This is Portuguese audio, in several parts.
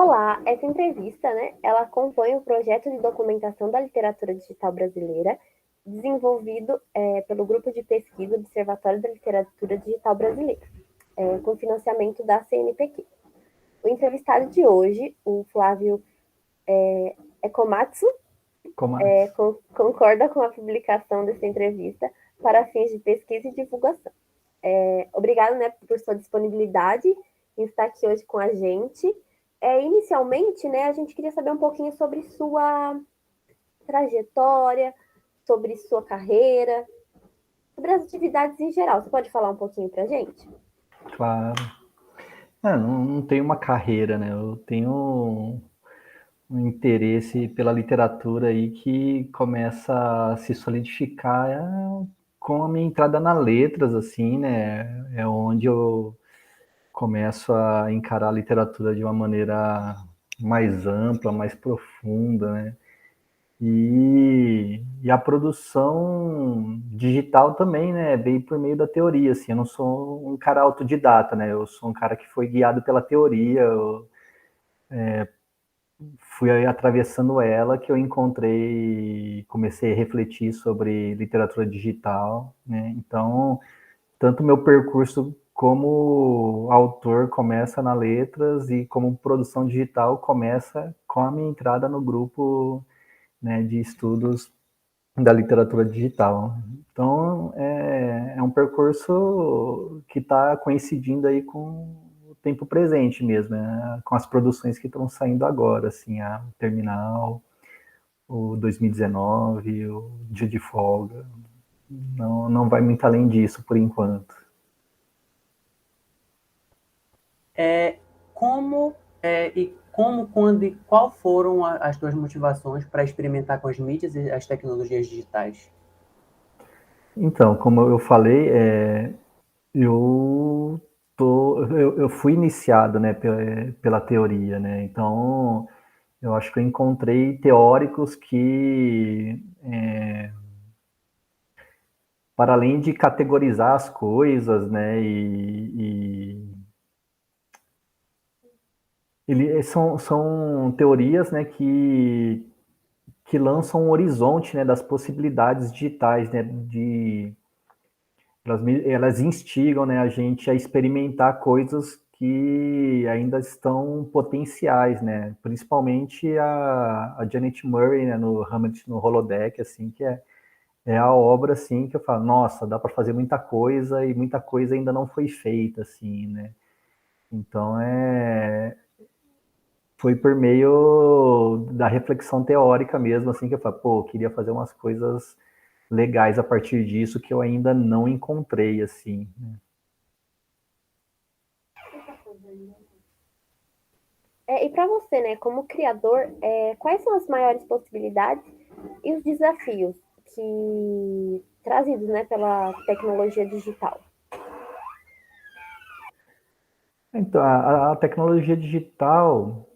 Olá, essa entrevista, né, ela acompanha o projeto de documentação da literatura digital brasileira, desenvolvido pelo Grupo de Pesquisa Observatório da Literatura Digital Brasileira, com financiamento da CNPq. O entrevistado de hoje, o Flávio Ekomatsu, concorda com a publicação dessa entrevista para fins de pesquisa e divulgação. Obrigado, né, por sua disponibilidade em estar aqui hoje com a gente. Inicialmente, né, a gente queria saber um pouquinho sobre sua trajetória, sobre sua carreira, sobre as atividades em geral. Você pode falar um pouquinho para a gente? Claro. Não tenho uma carreira, né? Eu tenho um interesse pela literatura aí que começa a se solidificar com a minha entrada na letras, assim, né? É onde eu começo a encarar a literatura de uma maneira mais ampla, mais profunda, né? E a produção digital também, né, veio por meio da teoria, assim, eu não sou um cara autodidata, né, eu sou um cara que foi guiado pela teoria, eu fui aí atravessando ela que eu encontrei, comecei a refletir sobre literatura digital, né, então, tanto meu percurso como autor começa na letras e como produção digital começa com a minha entrada no grupo, né, de estudos da literatura digital. Então, é um percurso que está coincidindo aí com o tempo presente mesmo, né? Com as produções que estão saindo agora, assim, a Terminal, o 2019, o Dia de Folga. Não vai muito além disso, por enquanto. Quando e qual foram as tuas motivações para experimentar com as mídias e as tecnologias digitais? Então, como eu falei, eu eu fui iniciado, né, pela teoria, né? Então, eu acho que eu encontrei teóricos que, para além de categorizar as coisas, né, são teorias, né, que lançam um horizonte, né, das possibilidades digitais, né, elas instigam, né, a gente a experimentar coisas que ainda estão potenciais, né, principalmente a Janet Murray, né, no Hamlet no Holodeck, assim, que é a obra, assim, que eu falo, nossa, dá para fazer muita coisa e muita coisa ainda não foi feita, assim, né. Então, foi por meio da reflexão teórica mesmo, assim, que eu falo, pô, eu queria fazer umas coisas legais a partir disso que eu ainda não encontrei, assim. E para você, né, como criador, quais são as maiores possibilidades e os desafios que trazidos, né, pela tecnologia digital? Então, a tecnologia digital,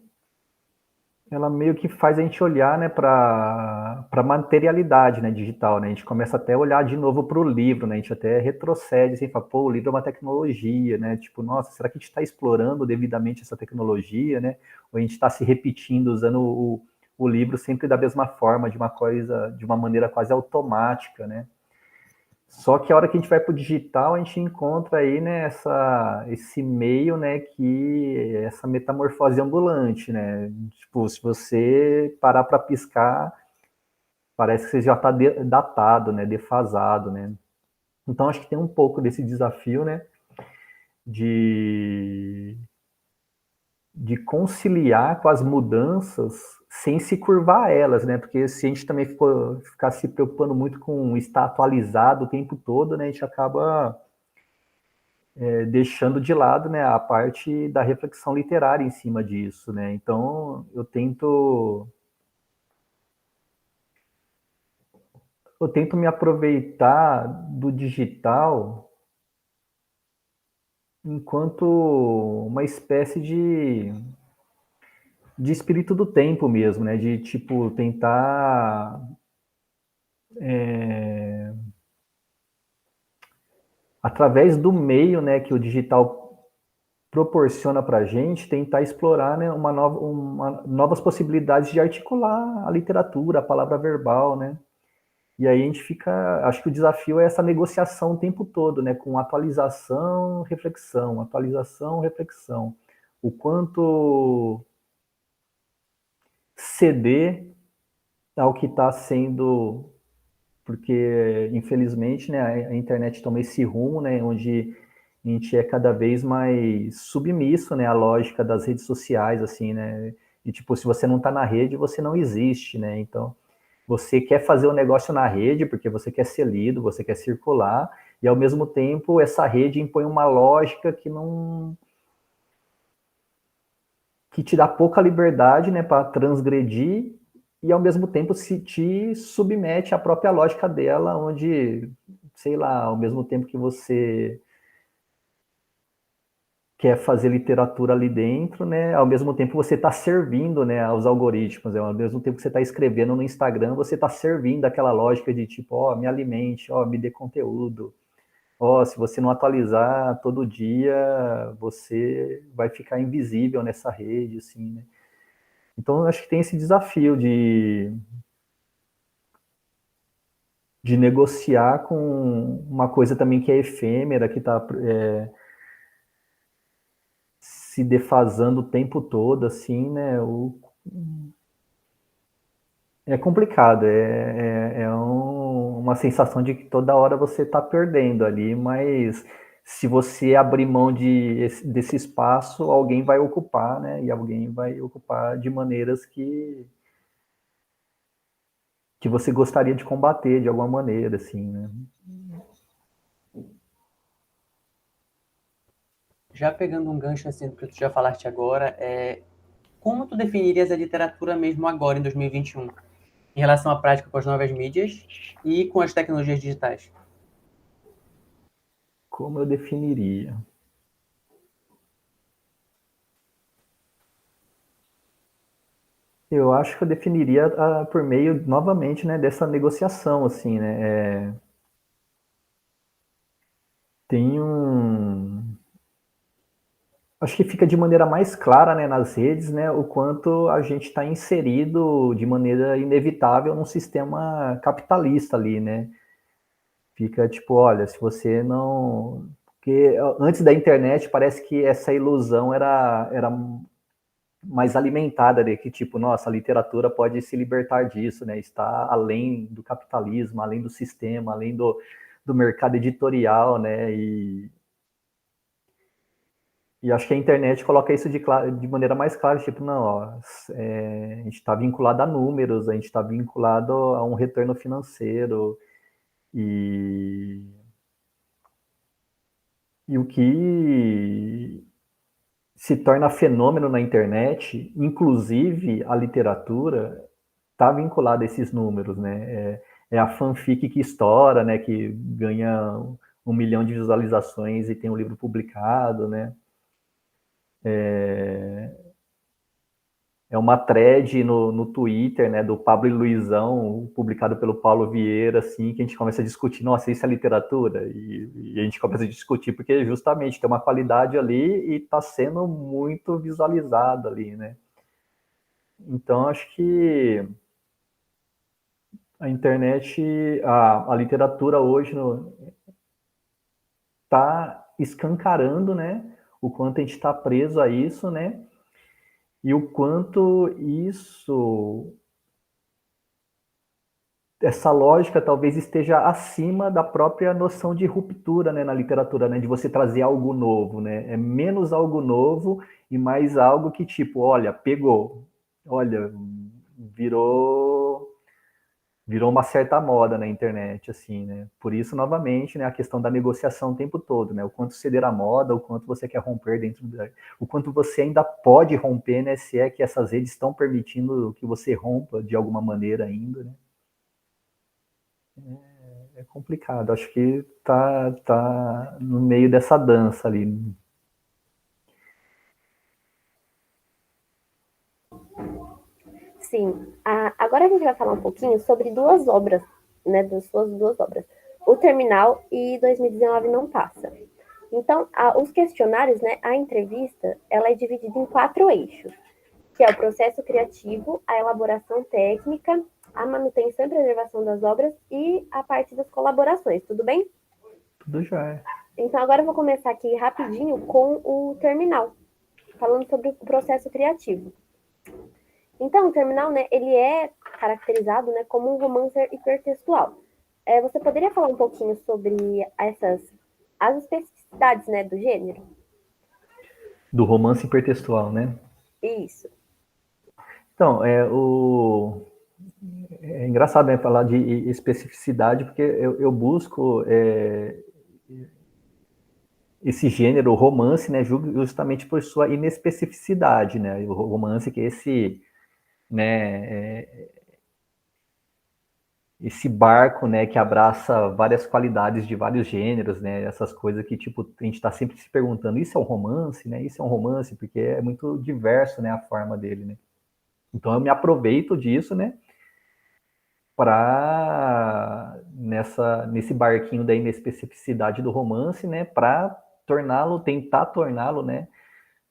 ela meio que faz a gente olhar, né, para a materialidade, né, digital, né? A gente começa até a olhar de novo para o livro, né? A gente até retrocede, assim, fala, pô, o livro é uma tecnologia, né? Tipo, nossa, será que a gente está explorando devidamente essa tecnologia, né? Ou a gente está se repetindo, usando o livro sempre da mesma forma, de uma coisa, de uma maneira quase automática, né? Só que a hora que a gente vai para o digital, a gente encontra aí, né, esse meio, né, que essa metamorfose ambulante, né? Tipo, se você parar para piscar, parece que você já está datado, né, defasado, né? Então acho que tem um pouco desse desafio, né, de de conciliar com as mudanças sem se curvar a elas, né? Porque se a gente também ficar se preocupando muito com estar atualizado o tempo todo, né, a gente acaba deixando de lado, né, a parte da reflexão literária em cima disso, né? Então eu tento me aproveitar do digital enquanto uma espécie de espírito do tempo mesmo, né? De tipo tentar através do meio, né, que o digital proporciona para a gente tentar explorar, né, novas possibilidades de articular a literatura, a palavra verbal, né? E aí a gente fica, acho que o desafio é essa negociação o tempo todo, né, com atualização, reflexão. O quanto ceder ao que está sendo, porque infelizmente, né, a internet toma esse rumo, né, onde a gente é cada vez mais submisso, né, à lógica das redes sociais, assim, né, e tipo, se você não está na rede, você não existe, né, então você quer fazer o um negócio na rede porque você quer ser lido, você quer circular, e ao mesmo tempo essa rede impõe uma lógica que te dá pouca liberdade, né, para transgredir, e ao mesmo tempo se te submete à própria lógica dela, onde, sei lá, ao mesmo tempo que você quer fazer literatura ali dentro, né? Ao mesmo tempo você está servindo, né, aos algoritmos. Ao mesmo tempo que você está escrevendo no Instagram, você está servindo aquela lógica de tipo, ó, me alimente, ó, me dê conteúdo. Ó, se você não atualizar todo dia, você vai ficar invisível nessa rede, assim, né? Então, acho que tem esse desafio de negociar com uma coisa também que é efêmera, que está se defasando o tempo todo, assim, né? É complicado, uma sensação de que toda hora você está perdendo ali, mas se você abrir mão desse espaço, alguém vai ocupar, né? E alguém vai ocupar de maneiras que você gostaria de combater de alguma maneira, assim, né? Já pegando um gancho assim do que tu já falaste agora, como tu definirias a literatura mesmo agora, em 2021, em relação à prática com as novas mídias e com as tecnologias digitais? Como eu definiria? Eu acho que eu definiria por meio, novamente, né, dessa negociação, assim, né? Tem acho que fica de maneira mais clara, né, nas redes, né, o quanto a gente está inserido de maneira inevitável num sistema capitalista ali, né? Fica tipo, olha, se você não... Porque antes da internet parece que essa ilusão era mais alimentada, né? Que tipo, nossa, a literatura pode se libertar disso, né? Está além do capitalismo, além do sistema, além do mercado editorial, né? E acho que a internet coloca isso de maneira mais clara, tipo, não, ó, a gente está vinculado a números, a gente está vinculado a um retorno financeiro, e, e o que se torna fenômeno na internet, inclusive a literatura, está vinculada a esses números, né? É a fanfic que estoura, né? Que ganha 1 milhão de visualizações e tem um livro publicado, né? É uma thread no Twitter, né, do Pablo e Luizão, publicado pelo Paulo Vieira, assim, que a gente começa a discutir, nossa, isso é literatura? E a gente começa a discutir, porque justamente tem uma qualidade ali e está sendo muito visualizado ali, né? Então, acho que a internet, a literatura hoje está escancarando, né, o quanto a gente está preso a isso, né? E o quanto essa lógica talvez esteja acima da própria noção de ruptura, né, na literatura, né, de você trazer algo novo, né? É menos algo novo e mais algo que tipo, olha, pegou, olha, virou uma certa moda na internet, assim, né? Por isso, novamente, né, a questão da negociação o tempo todo, né? O quanto ceder à moda, o quanto você quer romper o quanto você ainda pode romper, né? Se é que essas redes estão permitindo que você rompa de alguma maneira ainda, né? É complicado. Acho que tá no meio dessa dança ali. Sim. Agora a gente vai falar um pouquinho sobre duas obras, né? Das suas duas obras. O Terminal e 2019 Não Passa. Então, os questionários, né, a entrevista, ela é dividida em 4 eixos, que é o processo criativo, a elaboração técnica, a manutenção e preservação das obras e a parte das colaborações, tudo bem? Tudo já. Então, agora eu vou começar aqui rapidinho com o terminal, falando sobre o processo criativo. Então, o terminal, né, ele é caracterizado, né, como um romance hipertextual. Você poderia falar um pouquinho sobre as especificidades, né, do gênero? Do romance hipertextual, né? Isso. Então, é engraçado, né, falar de especificidade, porque eu busco esse gênero, o romance, né, justamente por sua inespecificidade, né? O romance que é né, esse barco, né, que abraça várias qualidades de vários gêneros, né? Essas coisas que, tipo, a gente está sempre se perguntando, isso é um romance, né? Isso é um romance, porque é muito diverso, né, a forma dele, né? Então eu me aproveito disso, né, para nesse barquinho da inespecificidade do romance, né, para tentar torná-lo, né,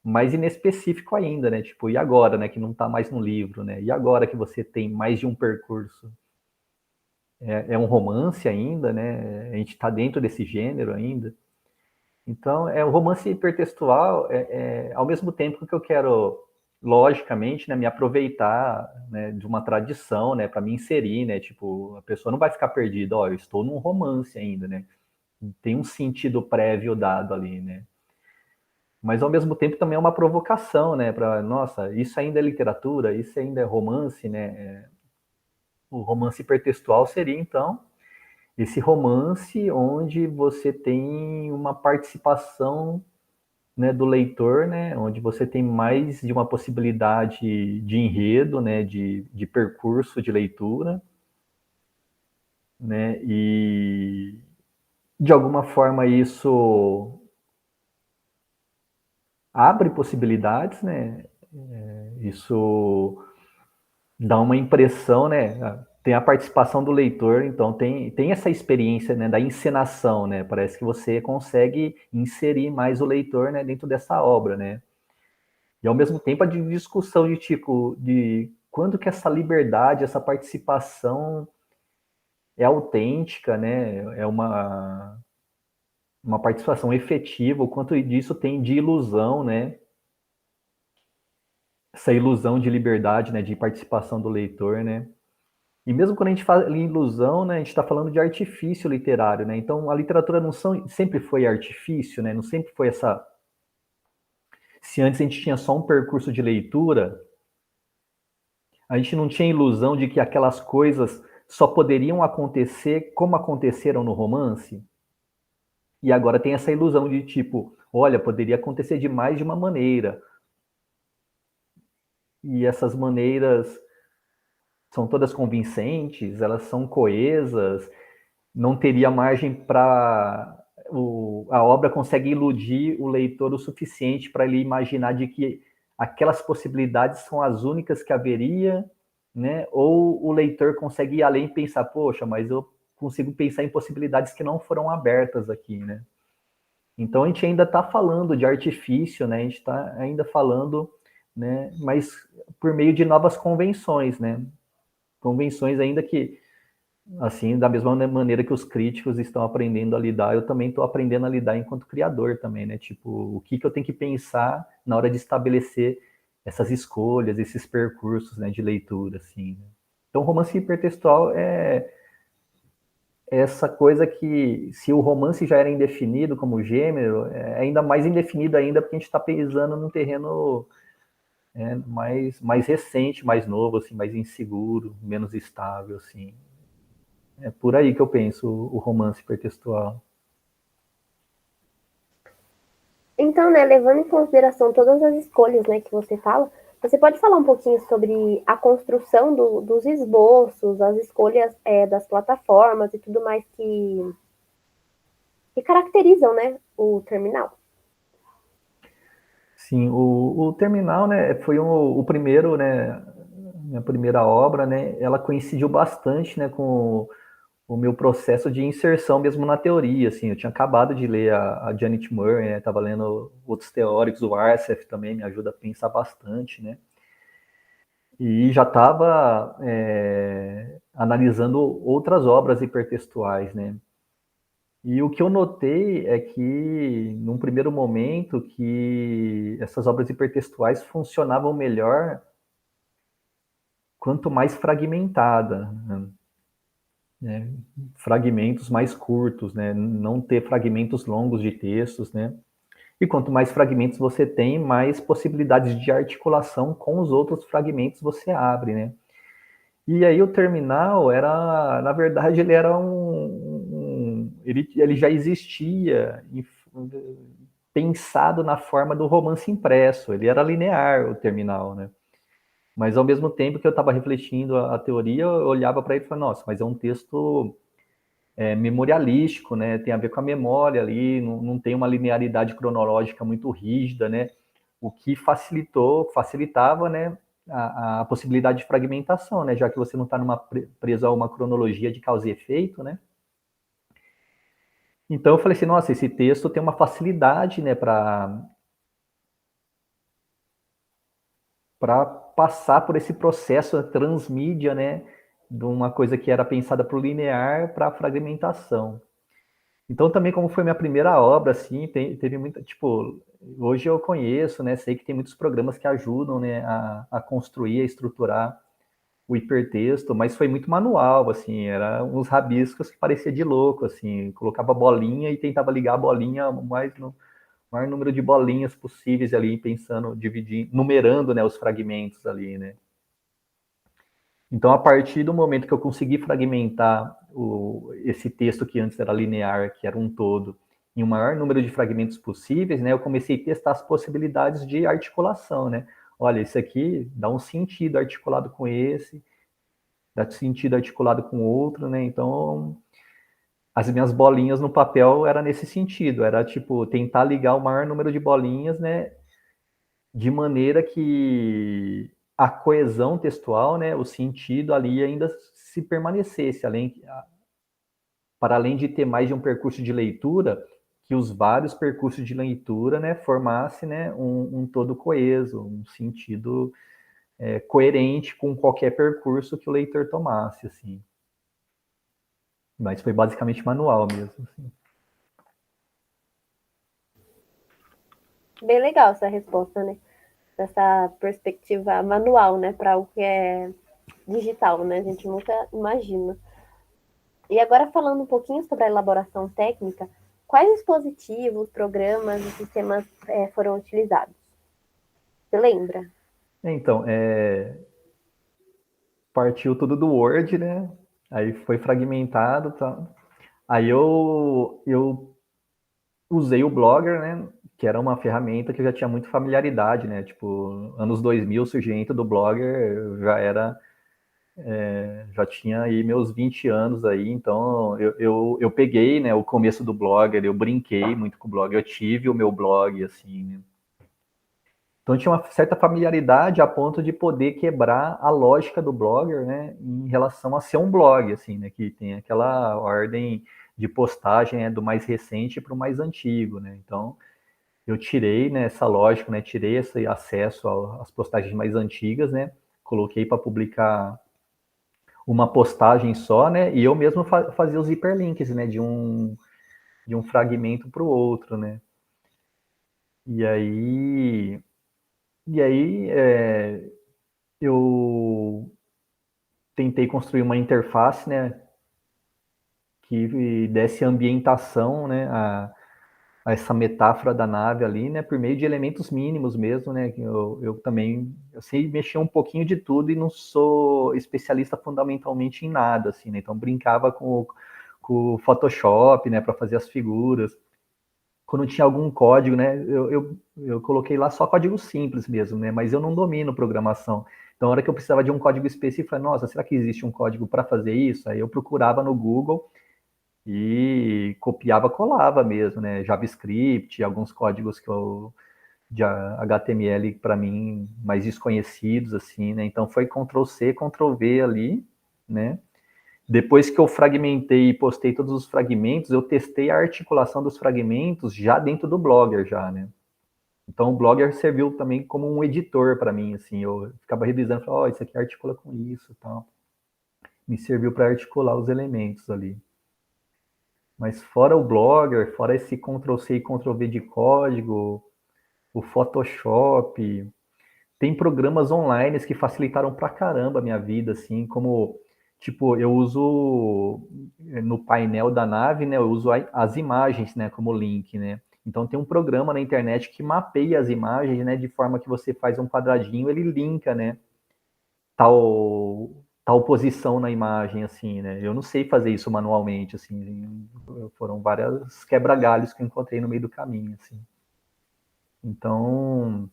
mais inespecífico ainda, né? Tipo, e agora, né, que não está mais no livro, né? E agora que você tem mais de um percurso? É um romance ainda, né? A gente está dentro desse gênero ainda. Então, o romance hipertextual, ao mesmo tempo que eu quero, logicamente, né, me aproveitar, né, de uma tradição, né, para me inserir, né, tipo, a pessoa não vai ficar perdida, ó, eu estou num romance ainda, né, tem um sentido prévio dado ali, né, mas ao mesmo tempo também é uma provocação, né, para, nossa, isso ainda é literatura, isso ainda é romance, né, o romance hipertextual seria, então, esse romance onde você tem uma participação, né, do leitor, né, onde você tem mais de uma possibilidade de enredo, né, de percurso de leitura, né, e de alguma forma isso abre possibilidades, né, isso dá uma impressão, né, tem a participação do leitor, então tem essa experiência, né, da encenação, né, parece que você consegue inserir mais o leitor, né, dentro dessa obra, né. E ao mesmo tempo a discussão de tipo de quando que essa liberdade, essa participação é autêntica, né? É uma participação efetiva, o quanto disso tem de ilusão, né? Essa ilusão de liberdade, né? De participação do leitor, né? E mesmo quando a gente fala em ilusão, né? A gente está falando de artifício literário, né? Então a literatura não sempre foi artifício, né? Não sempre foi essa. Se antes a gente tinha só um percurso de leitura, a gente não tinha ilusão de que aquelas coisas só poderiam acontecer como aconteceram no romance. E agora tem essa ilusão de tipo, olha, poderia acontecer de mais de uma maneira. E essas maneiras são todas convincentes, elas são coesas, não teria margem para a obra consegue iludir o leitor o suficiente para ele imaginar de que aquelas possibilidades são as únicas que haveria, né? Ou o leitor consegue ir além e pensar, poxa, mas eu consigo pensar em possibilidades que não foram abertas aqui, né? Então a gente ainda está falando de artifício, né? A gente está ainda falando, né? Mas por meio de novas convenções, né? Convenções ainda que assim, da mesma maneira que os críticos estão aprendendo a lidar, eu também estou aprendendo a lidar enquanto criador também, né? Tipo, o que eu tenho que pensar na hora de estabelecer essas escolhas, esses percursos, né, de leitura, assim. Né? Então, o romance hipertextual é essa coisa que, se o romance já era indefinido como gênero, é ainda mais indefinido ainda porque a gente está pisando num terreno mais recente, mais novo, assim, mais inseguro, menos estável, assim. É por aí que eu penso o romance hipertextual. Então, né, levando em consideração todas as escolhas, né, que você fala, você pode falar um pouquinho sobre a construção dos esboços, as escolhas das plataformas e tudo mais que caracterizam, né, o terminal? Sim, o Terminal, né, foi o primeiro, né, minha primeira obra, né, ela coincidiu bastante, né, com o meu processo de inserção mesmo na teoria, assim, eu tinha acabado de ler a Janet Murray, estava lendo outros teóricos, o Arcef também me ajuda a pensar bastante, né? E já estava analisando outras obras hipertextuais, né? E o que eu notei é que, num primeiro momento, que essas obras hipertextuais funcionavam melhor quanto mais fragmentada, né? Fragmentos mais curtos, né? Não ter fragmentos longos de textos, né? E quanto mais fragmentos você tem, mais possibilidades de articulação com os outros fragmentos você abre, né? E aí o terminal era, na verdade, ele era ele já existia pensado na forma do romance impresso. Ele era linear, o terminal, né? Mas ao mesmo tempo que eu estava refletindo a teoria, eu olhava para ele e falava, nossa, mas é um texto memorialístico, né? Tem a ver com a memória ali, não tem uma linearidade cronológica muito rígida, né? O que facilitava, né, a possibilidade de fragmentação, né? Já que você não está preso a uma cronologia de causa e efeito, né? Então eu falei assim, nossa, esse texto tem uma facilidade, né, para passar por esse processo transmídia, né, de uma coisa que era pensada para o linear para a fragmentação. Então, também, como foi minha primeira obra, assim, teve muita, tipo, hoje eu conheço, né, sei que tem muitos programas que ajudam, né, a construir, a estruturar o hipertexto, mas foi muito manual, assim, era uns rabiscos que parecia de louco, assim, colocava bolinha e tentava ligar a bolinha no maior número de bolinhas possíveis ali, pensando, dividindo, numerando, né, os fragmentos ali, né. Então, a partir do momento que eu consegui fragmentar esse texto que antes era linear, que era um todo, em um maior número de fragmentos possíveis, né, eu comecei a testar as possibilidades de articulação, né? Olha, esse aqui dá um sentido articulado com esse, dá sentido articulado com outro, né? Então, as minhas bolinhas no papel era nesse sentido, era tipo tentar ligar o maior número de bolinhas, né, de maneira que a coesão textual, né, o sentido ali ainda se permanecesse, para além de ter mais de um percurso de leitura, que os vários percursos de leitura, né, formasse, né, um todo coeso, um sentido coerente com qualquer percurso que o leitor tomasse, assim. Mas foi basicamente manual mesmo, assim. Bem legal essa resposta, né? Dessa perspectiva manual, né? Para o que é digital, né? A gente nunca imagina. E agora falando um pouquinho sobre a elaboração técnica, quais dispositivos, programas e sistemas foram utilizados? Você lembra? Então, partiu tudo do Word, né? Aí foi fragmentado, tá? Aí eu usei o Blogger, né? Que era uma ferramenta que eu já tinha muita familiaridade, né? Tipo, anos 2000, o surgimento do Blogger já era, já tinha aí meus 20 anos aí, então eu peguei, né, o começo do Blogger, eu brinquei muito com o Blogger, eu tive o meu blog, assim, né? Então tinha uma certa familiaridade a ponto de poder quebrar a lógica do Blogger, né, em relação a ser um blog, assim, né, que tem aquela ordem de postagem, do mais recente para o mais antigo, né? Então eu tirei, né, essa lógica, né, tirei esse acesso às postagens mais antigas, né, coloquei para publicar uma postagem só, né, e eu mesmo fazia os hiperlinks, né, de um fragmento para o outro, né. E aí, eu tentei construir uma interface, né, que desse ambientação, né, a essa metáfora da nave ali, né, por meio de elementos mínimos mesmo, né, que eu também, eu sei mexer um pouquinho de tudo e não sou especialista fundamentalmente em nada, assim, né, então brincava com o Photoshop, né, para fazer as figuras. Quando tinha algum código, né, eu coloquei lá só código simples mesmo, né, mas eu não domino programação. Então, na hora que eu precisava de um código específico, eu falei, nossa, será que existe um código para fazer isso? Aí eu procurava no Google e copiava, colava mesmo, né, JavaScript, alguns códigos de HTML para mim mais desconhecidos, assim, né, então foi Ctrl+C, Ctrl+V ali, né, Depois que eu fragmentei e postei todos os fragmentos, eu testei a articulação dos fragmentos já dentro do Blogger, já, né? Então, o Blogger serviu também como um editor para mim, assim, eu ficava revisando, falava, isso aqui articula com isso, tal. Me serviu para articular os elementos ali. Mas fora o Blogger, fora esse Ctrl+C e Ctrl+V de código, o Photoshop, tem programas online que facilitaram pra caramba a minha vida, assim, como, tipo, eu uso no painel da nave, né, eu uso as imagens, né, como link, né. Então tem um programa na internet que mapeia as imagens, né, de forma que você faz um quadradinho, ele linka, né, tal posição na imagem, assim, né. Eu não sei fazer isso manualmente, assim, foram várias quebra-galhos que eu encontrei no meio do caminho, assim. Então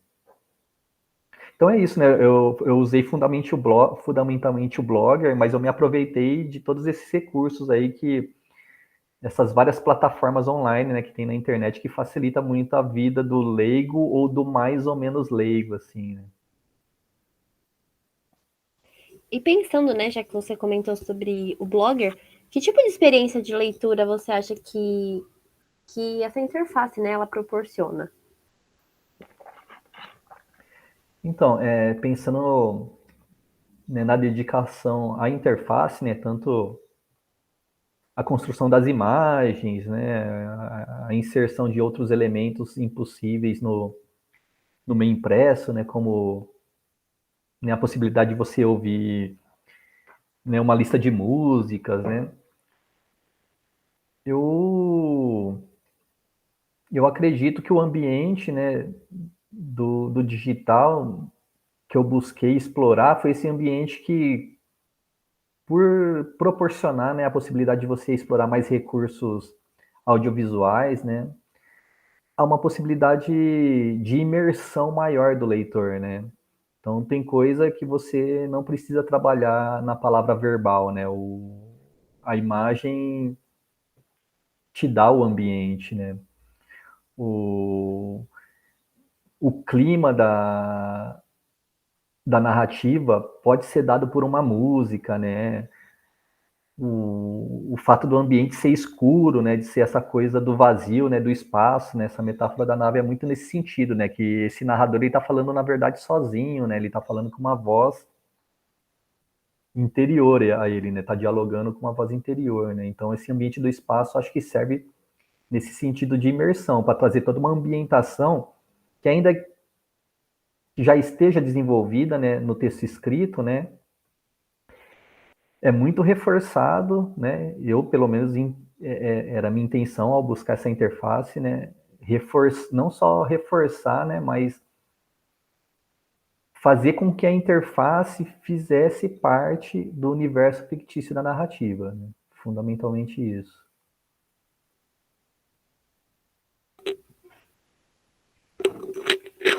é isso, né? Eu usei fundamentalmente o Blogger, mas eu me aproveitei de todos esses recursos aí essas várias plataformas online, né, que tem na internet que facilita muito a vida do leigo ou do mais ou menos leigo, assim, né? E pensando, né, já que você comentou sobre o Blogger, que tipo de experiência de leitura você acha que essa interface, né, ela proporciona? Então, pensando, né, na dedicação à interface, né, tanto a construção das imagens, né, a inserção de outros elementos impossíveis no meio impresso, né, como, né, a possibilidade de você ouvir, né, uma lista de músicas, né. Eu, eu acredito que o ambiente, né, do digital que eu busquei explorar foi esse ambiente que, por proporcionar, né, a possibilidade de você explorar mais recursos audiovisuais, né, há uma possibilidade de imersão maior do leitor, né. Então tem coisa que você não precisa trabalhar na palavra verbal, né, a imagem te dá o ambiente, né. O, o clima da narrativa pode ser dado por uma música, né? O fato do ambiente ser escuro, né? De ser essa coisa do vazio, né? Do espaço, né? Essa metáfora da nave é muito nesse sentido, né? Que esse narrador ele está falando na verdade sozinho, né? Ele está falando com uma voz interior a ele, né? Está dialogando com uma voz interior, né? Então esse ambiente do espaço acho que serve nesse sentido de imersão para trazer toda uma ambientação que ainda já esteja desenvolvida, né, no texto escrito, né, é muito reforçado, né, eu, pelo menos, era a minha intenção ao buscar essa interface, né, não só reforçar, né, mas fazer com que a interface fizesse parte do universo fictício da narrativa, né, fundamentalmente isso.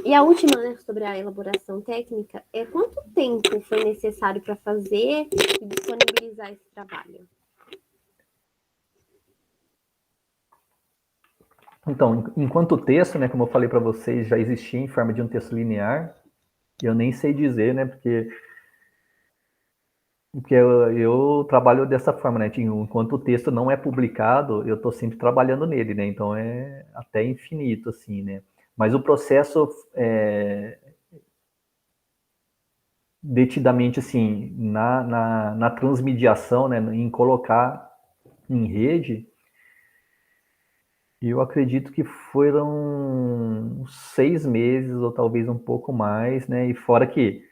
E a última, né, sobre a elaboração técnica, é quanto tempo foi necessário para fazer e disponibilizar esse trabalho? Então, enquanto o texto, né, como eu falei para vocês, já existia em forma de um texto linear, eu nem sei dizer, né, porque eu trabalho dessa forma, né? Enquanto o texto não é publicado, eu estou sempre trabalhando nele, né? Então é até infinito, assim, né? Mas o processo, detidamente, assim, na transmediação, né? Em colocar em rede, eu acredito que foram 6 meses ou talvez um pouco mais, né? E fora que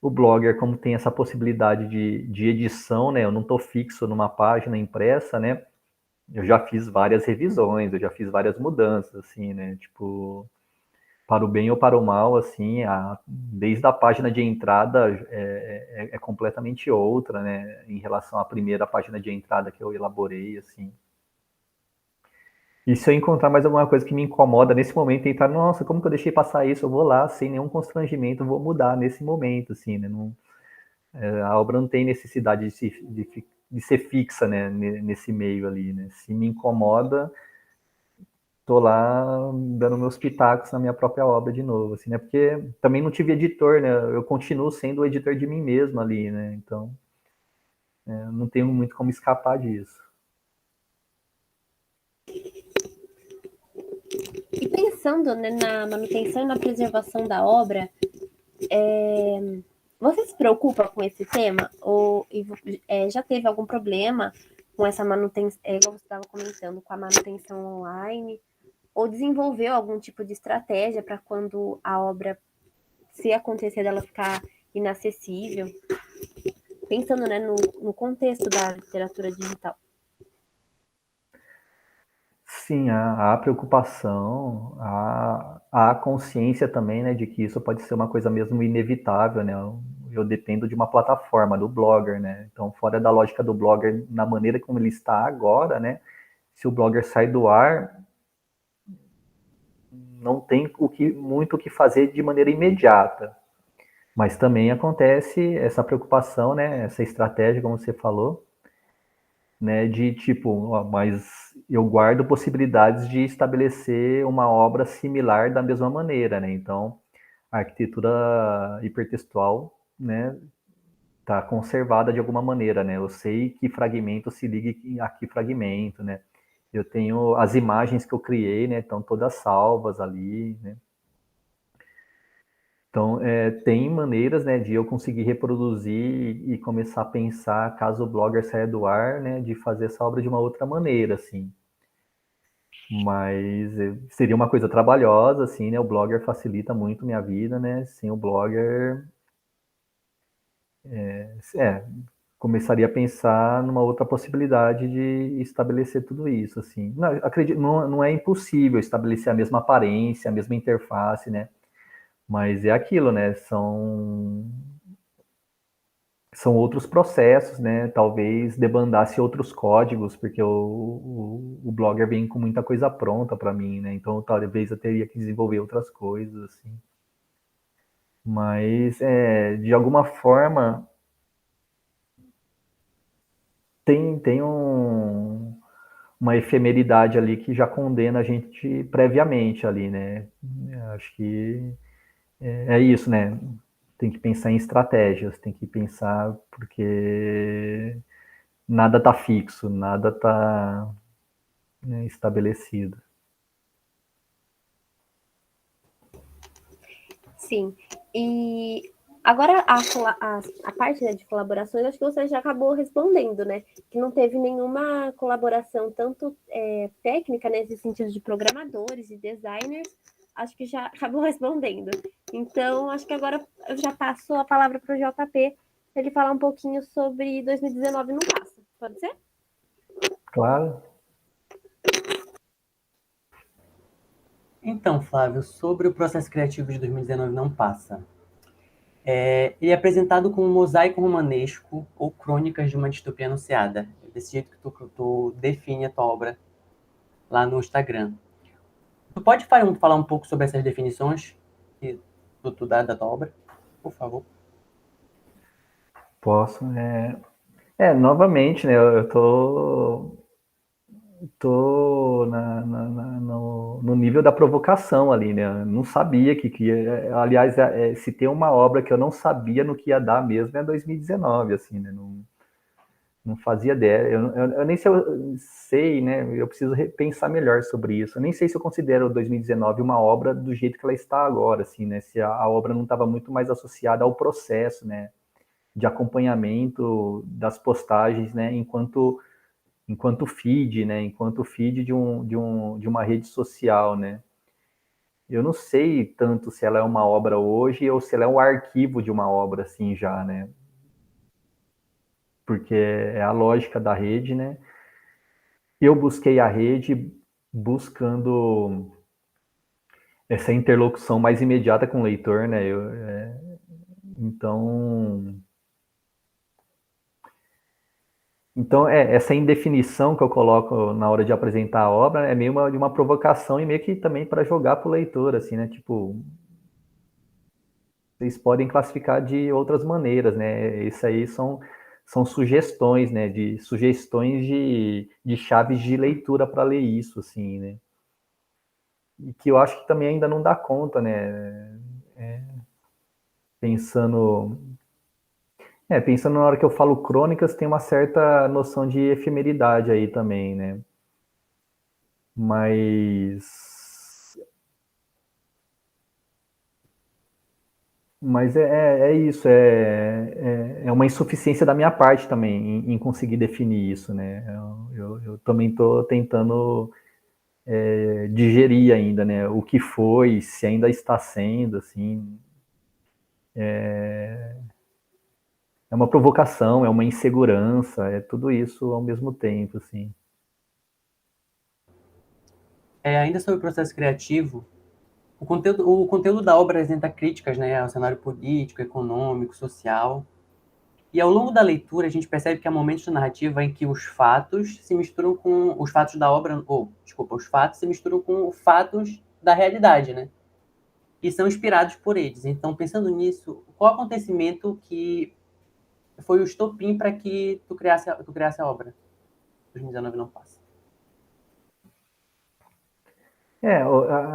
o Blogger, como tem essa possibilidade de edição, né? Eu não estou fixo numa página impressa, né? Eu já fiz várias revisões, eu já fiz várias mudanças, assim, né? Tipo, para o bem ou para o mal, assim, desde a página de entrada é completamente outra, né? Em relação à primeira página de entrada que eu elaborei, assim. E se eu encontrar mais alguma coisa que me incomoda nesse momento, tentar, nossa, como que eu deixei passar isso? Eu vou lá, sem nenhum constrangimento, vou mudar nesse momento, assim, né? Não, a obra não tem necessidade de ser fixa, né? Nesse meio ali, né? Se me incomoda, tô lá dando meus pitacos na minha própria obra de novo, assim, né? Porque também não tive editor, né? Eu continuo sendo o editor de mim mesmo ali, né? Então, Não tenho muito como escapar disso. E pensando, né, na manutenção e na preservação da obra, você se preocupa com esse tema? Ou já teve algum problema com essa manutenção, como você estava comentando, com a manutenção online? Ou desenvolveu algum tipo de estratégia para quando a obra, se acontecer dela ficar inacessível? Pensando, né, no contexto da literatura digital. Sim, há preocupação, há consciência também, né, de que isso pode ser uma coisa mesmo inevitável, né? Eu dependo de uma plataforma, do Blogger, né? Então, fora da lógica do Blogger, na maneira como ele está agora, né? Se o Blogger sai do ar, não tem muito o que fazer de maneira imediata. Mas também acontece essa preocupação, né? Essa estratégia, como você falou, né, de tipo, ó, mas eu guardo possibilidades de estabelecer uma obra similar da mesma maneira, né? Então, a arquitetura hipertextual, né, está conservada de alguma maneira, né? Eu sei que fragmento se liga a que fragmento, né? Eu tenho as imagens que eu criei, né? Estão todas salvas ali, né? Então, tem maneiras, né, de eu conseguir reproduzir e começar a pensar, caso o Blogger saia do ar, né, de fazer essa obra de uma outra maneira, assim. Mas seria uma coisa trabalhosa, assim, né? O Blogger facilita muito minha vida, né? Sem o Blogger, começaria a pensar numa outra possibilidade de estabelecer tudo isso, assim. Não, acredito, não é impossível estabelecer a mesma aparência, a mesma interface, né? Mas é aquilo, né? São outros processos, né? Talvez debandasse outros códigos, porque o Blogger vem com muita coisa pronta para mim, né? Então talvez eu teria que desenvolver outras coisas, assim. Mas, de alguma forma, tem uma efemeridade ali que já condena a gente previamente ali, né? Acho que é isso, né? Tem que pensar em estratégias, tem que pensar porque nada está fixo, nada está, né, estabelecido. Sim. E agora a parte, né, de colaborações, acho que você já acabou respondendo, né? Que não teve nenhuma colaboração tanto técnica, né, nesse sentido de programadores e designers, acho que já acabou respondendo. Então, acho que agora eu já passo a palavra para o JP, para ele falar um pouquinho sobre 2019 não passa. Pode ser? Claro. Então, Flávio, sobre o processo criativo de 2019 não passa. Ele é apresentado como um mosaico romanesco ou crônicas de uma distopia anunciada. É desse jeito que tu define a tua obra lá no Instagram. Tu pode falar um pouco sobre essas definições que tu dá da tua obra, por favor? Posso. Novamente, né? Eu tô no nível da provocação ali, né? Eu não sabia aliás, se tem uma obra que eu não sabia no que ia dar mesmo é 2019, assim, né? Não fazia ideia. Eu nem sei, né? Eu preciso pensar melhor sobre isso. Eu nem sei se eu considero 2019 uma obra do jeito que ela está agora, assim, né? Se a obra não estava muito mais associada ao processo, né? De acompanhamento das postagens, né? Enquanto feed, né? Enquanto feed de uma rede social, né? Eu não sei tanto se ela é uma obra hoje ou se ela é um arquivo de uma obra, assim, já, né? Porque é a lógica da rede, né? Eu busquei a rede buscando essa interlocução mais imediata com o leitor, né? Então, essa indefinição que eu coloco na hora de apresentar a obra é meio de uma provocação e meio que também para jogar para o leitor, assim, né? Tipo, vocês podem classificar de outras maneiras, né? Isso aí são sugestões, né? Sugestões de chaves de leitura para ler isso, assim, né? E que eu acho que também ainda não dá conta, né? Pensando Pensando na hora que eu falo crônicas, tem uma certa noção de efemeridade aí também, né? Mas é isso, é uma insuficiência da minha parte também em conseguir definir isso, né? Eu também estou tentando digerir ainda, né? O que foi, se ainda está sendo, assim. É uma provocação, é uma insegurança, é tudo isso ao mesmo tempo, assim. Ainda sobre o processo criativo, o conteúdo da obra apresenta críticas, né, ao cenário político, econômico, social. E ao longo da leitura, a gente percebe que há momentos da narrativa em que os fatos se misturam com os fatos da obra, ou, desculpa, os fatos se misturam com os fatos da realidade, né? E são inspirados por eles. Então, pensando nisso, qual acontecimento que foi o estopim para que tu criasse a obra? 2019 não passa.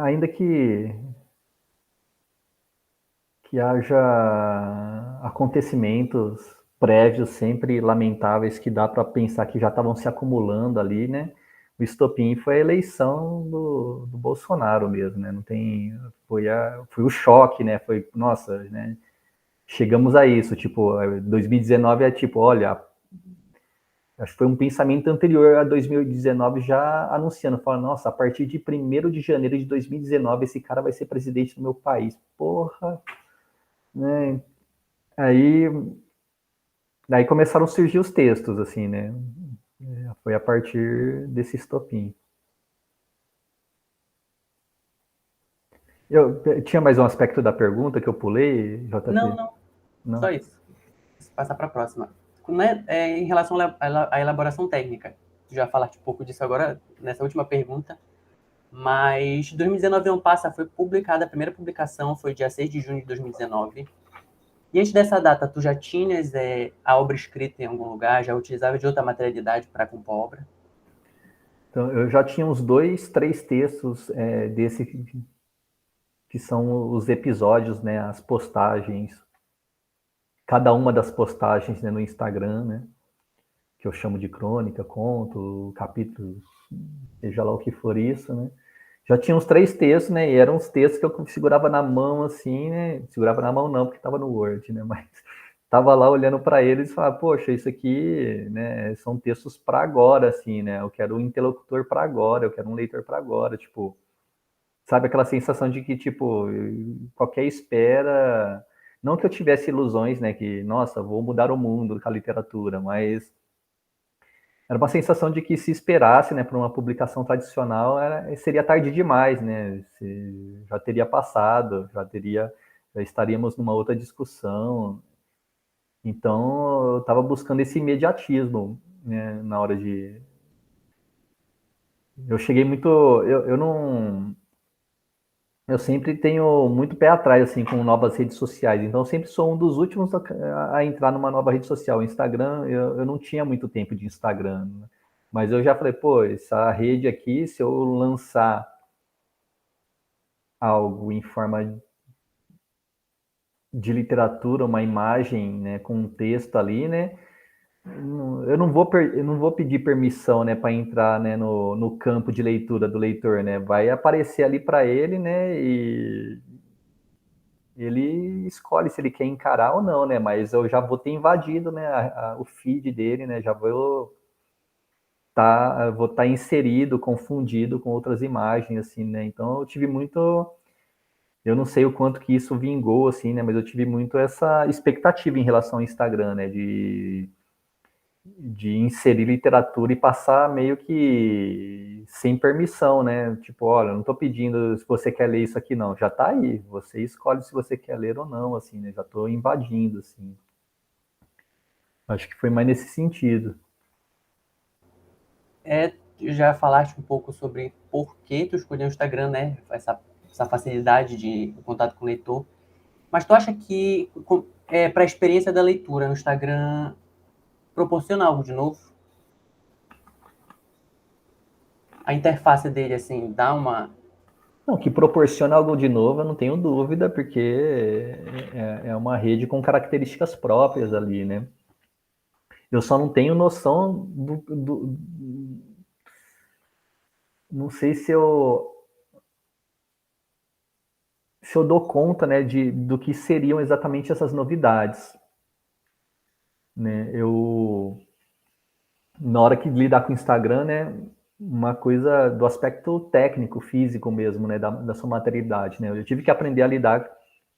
Ainda que haja acontecimentos prévios sempre lamentáveis que dá para pensar que já estavam se acumulando ali, né? O estopim foi a eleição do Bolsonaro mesmo, né? Não tem, foi o choque, né? Foi, nossa, né? Chegamos a isso, tipo, 2019 é tipo, olha, acho que foi um pensamento anterior a 2019 já anunciando, falando, nossa, a partir de 1º de janeiro de 2019 esse cara vai ser presidente do meu país. Porra, né? Aí, daí começaram a surgir os textos, assim, né? Foi a partir desse estopim. Eu tinha mais um aspecto da pergunta que eu pulei, Não, JP? não, só Não? isso. Passar para a próxima. Né, em relação à elaboração técnica, tu já falaste um pouco disso agora nessa última pergunta, mas 2019 não passa, foi publicada, a primeira publicação foi dia 6 de junho de 2019. E antes dessa data, tu já tinhas a obra escrita em algum lugar, já utilizava de outra materialidade para compor a obra? Então, eu já tinha uns 2, 3 textos desse que são os episódios, né? As postagens, cada uma das postagens, né, no Instagram, né? Que eu chamo de crônica, conto, capítulos, seja lá o que for isso, né? Já tinha uns 3 textos, né? E eram uns textos que eu segurava na mão, assim, né? Segurava na mão não, porque estava no Word, né? Mas estava lá olhando para eles e falava, poxa, isso aqui, né? São textos para agora, assim, né? Eu quero um interlocutor para agora, eu quero um leitor para agora, tipo, sabe aquela sensação de que, tipo, qualquer espera, não que eu tivesse ilusões, né? Que, nossa, vou mudar o mundo com a literatura, mas era uma sensação de que se esperasse, né, para uma publicação tradicional, seria tarde demais, né? Já teria passado, já estaríamos numa outra discussão. Então, eu estava buscando esse imediatismo, né, na hora de. Eu cheguei muito, eu não, eu sempre tenho muito pé atrás assim com novas redes sociais. Então, eu sempre sou um dos últimos a entrar numa nova rede social. O Instagram, eu não tinha muito tempo de Instagram, né? Mas eu já falei, pô, essa rede aqui, se eu lançar algo em forma de literatura, uma imagem, né, com um texto ali, né, eu não vou pedir permissão, né, para entrar, né, no campo de leitura do leitor, né, vai aparecer ali para ele, né, e ele escolhe se ele quer encarar ou não, né, mas eu já vou ter invadido, né, o feed dele, né, já vou estar inserido, confundido com outras imagens, assim, né, então eu tive muito. Eu não sei o quanto que isso vingou, assim, né? Mas eu tive muito essa expectativa em relação ao Instagram, né? De inserir literatura e passar meio que sem permissão, né? Tipo, olha, não estou pedindo se você quer ler isso aqui, não. Já está aí. Você escolhe se você quer ler ou não, assim, né? Já estou invadindo, assim. Acho que foi mais nesse sentido. Já falaste um pouco sobre por que tu escolheu o Instagram, né? Essa facilidade de contato com o leitor. Mas tu acha que para a experiência da leitura, o Instagram proporciona algo de novo? A interface dele, assim, dá uma... Não, que proporciona algo de novo, eu não tenho dúvida, porque é uma rede com características próprias ali, né? Eu só não tenho noção não sei se eu dou conta, né, do que seriam exatamente essas novidades, né? Na hora que lidar com o Instagram, né, uma coisa do aspecto técnico, físico mesmo, né, da sua materialidade, né? Eu tive que aprender a lidar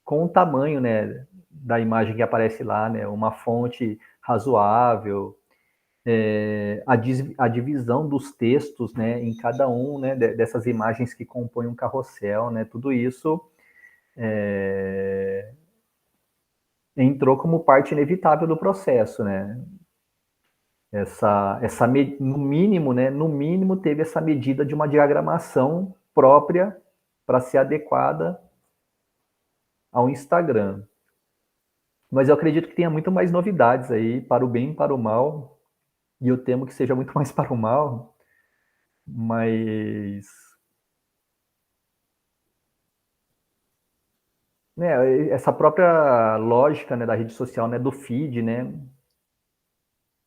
com o tamanho, né, da imagem que aparece lá, né, uma fonte razoável, a divisão dos textos, né, em cada um, né, dessas imagens que compõem um carrossel, né, tudo isso entrou como parte inevitável do processo, né? No mínimo, né, no mínimo teve essa medida de uma diagramação própria para ser adequada ao Instagram. Mas eu acredito que tenha muito mais novidades aí, para o bem e para o mal, e eu temo que seja muito mais para o mal, mas né, essa própria lógica, né, da rede social, né, do feed, né,